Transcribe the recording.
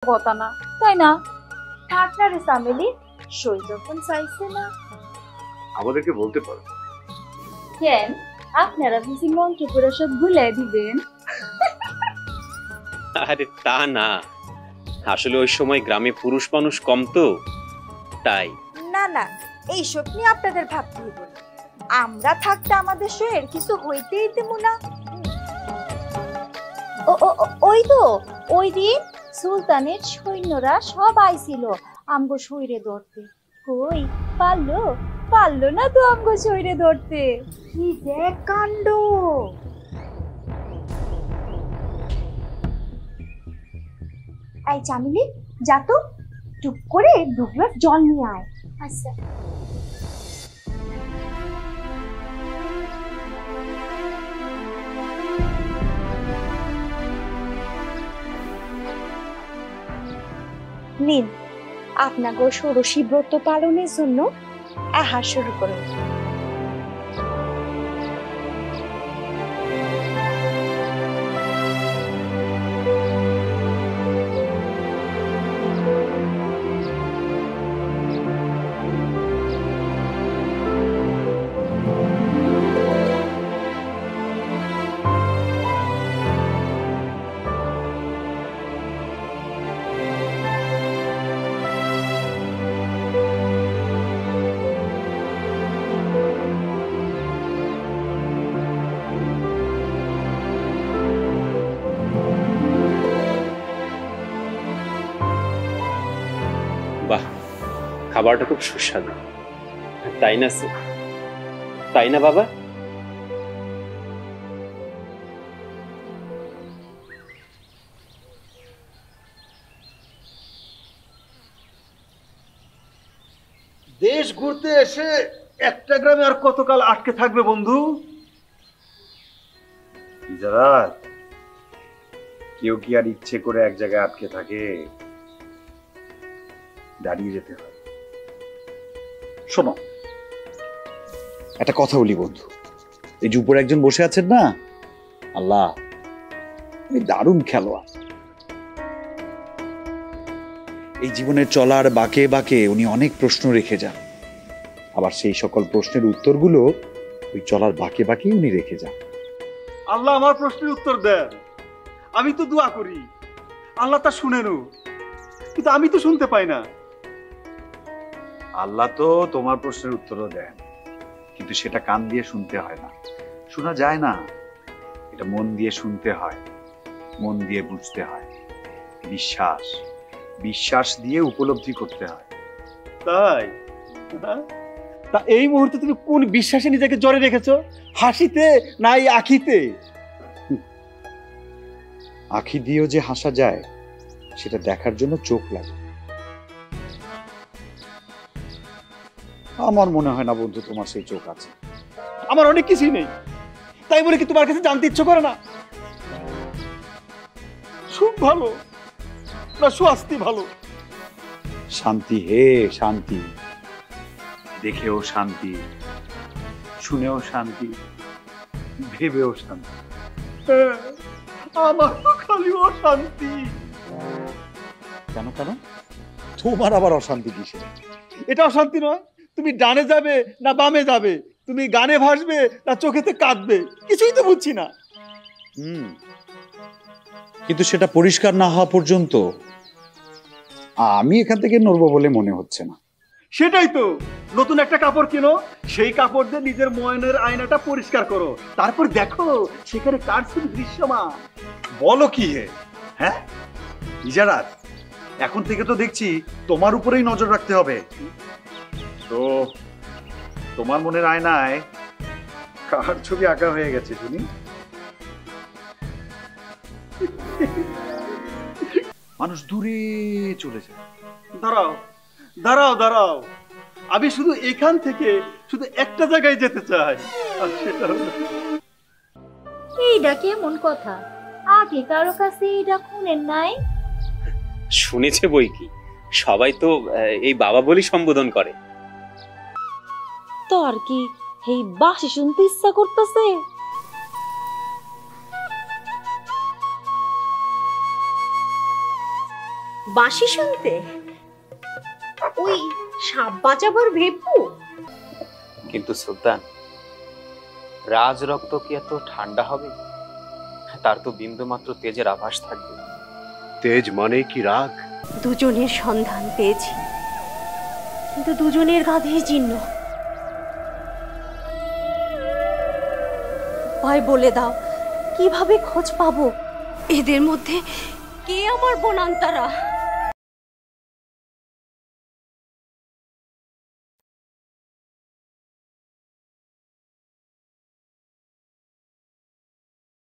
কথা না, তাই না? আপনার ফ্যামিলি সই যখন চাইছে না, আমাদেরকে বলতে পারো। কেন আপনারা বুঝি মন্ত্র করে সব ভুলে দিবেন? আরে তা না, আসলে ওই সময় গ্রামে পুরুষ মানুষ কম তো, তাই। না না, এইসব নিয়ে আপনাদের ভাবতে হইব না। আমরা থাকতে আমাদের সইয়ের কিছু হইতেই দেব না। ওই তো ওই দিন সুলতানের সৈন্যরা সব আইছিল আমগো সইরে ধরতে, কই পারলো পারলো না তো আমগো সইরে ধরতে। কি যে কাণ্ড! এই চামিলি, যা তো টুক করে 2 গ্লাস জল নিয়ে আয়। আচ্ছা। নিন, আপনাকে ষোড়শী ব্রত পালনের জন্য আহার শুরু করুন। বাহ, খাবারটা খুব সুস্বাদু, তাই না? তাই না বাবা? দেশ ঘুরতে এসে একটা গ্রামে আর কতকাল আটকে থাকবে বন্ধু? যারা কেউ কি আর ইচ্ছে করে এক জায়গায় আটকে থাকে? দাঁড়িয়ে যেতে হয়। শোনো, একটা কথা বলি বন্ধু, এই যে উপরে একজন বসে আছেন না, আল্লাহ, উনি দারুণ খেলোয়াড়। এই জীবনের চলার বাঁকে বাঁকে উনি অনেক প্রশ্ন রেখে যান, আবার সেই সকল প্রশ্নের উত্তরগুলো ওই চলার বাঁকে বাঁকেই উনি রেখে যান। আল্লাহ আমার প্রশ্নের উত্তর দেন। আমি তো দোয়া করি, আল্লাহ তা শুনেনও, কিন্তু আমি তো শুনতে পাই না। আল্লাহ তো তোমার প্রশ্নের উত্তরও দেন, কিন্তু সেটা কান দিয়ে শুনতে হয় না, শোনা যায় না। এটা মন দিয়ে শুনতে হয়, মন দিয়ে বুঝতে হয়, বিশ্বাস বিশ্বাস দিয়ে উপলব্ধি করতে হয়। তাই? হ্যাঁ? তা এই মুহূর্তে তুমি কোন বিশ্বাসে নিজেকে জড়ে রেখেছো? হাসিতে না এই আখিতে? আঁখি দিয়েও যে হাসা যায় সেটা দেখার জন্য চোখ লাগে। আমার মনে হয় না বন্ধু তোমার সেই চোখ আছে। আমার অনেক কিছুই নেই, তাই বলে কি তোমার কাছে জানতে ইচ্ছে করে না? সুখ ভালো না স্বাস্থ্য ভালো? শান্তি হে শান্তি, দেখেও শান্তি, শুনেও শান্তি, ভেবেও শান্তি। হ্যাঁ, আমার তো খালি অশান্তি। কেন কেন তোমার আবার অশান্তি কিসে? এটা অশান্তি নয়, তুমি ডানে যাবে না বামে যাবে, তুমি গানে ভাসবে না চোখেতে কাঁদবে, কিছুই তো বুঝছি না। কিন্তু সেটা পরিষ্কার না হওয়া পর্যন্ত আমি এখান থেকে নড়বো বলে মনে হচ্ছে না। সেটাই তো, নতুন একটা কাপড় কিনো, সেই কাপড় দিয়ে নিজের মনের আয়নাটা পরিষ্কার করো, তারপর দেখো সেখানে কার ছবি দৃশ্যমান। বলো কি হে? হ্যাঁ ইজারাত, এখন থেকে তো দেখছি তোমার উপরেই নজর রাখতে হবে। তো তোমার মনের আয়নায় কার ছবি আঁকা হয়ে গেছে শুনি? মানুষ দূরে চলে যায়। দাঁড়াও দাঁড়াও দাঁড়াও, আমি শুধু এখান থেকে শুধু একটা জায়গায় যেতে চাই, আর সেটা হলো এইটা কেমন কথা? আগে কারো কাছে এইটা শুনেন নাই? শুনেছে বই কি, সবাই তো এই বাবা বলি সম্বোধন করে। তোর কি এই বাসি শুনতে ইচ্ছা করতেছে? বাঁশি শুনতে? ওই সাপ বাঁচাবার ভেপু? কিন্তু সুলতান, রাজ রক্ত কি এত ঠান্ডা হবে? তার তো বিন্দু মাত্র তেজের আভাস থাকবে। তেজ মানে কি রাগ? দুজনের সন্ধান পেয়েছি, কিন্তু দুজনের গাধে জীর্ণ। উপায় বলে দাও, কিভাবে খোঁজ পাবো? এদের মধ্যে কে আমার বোন আন্তারা?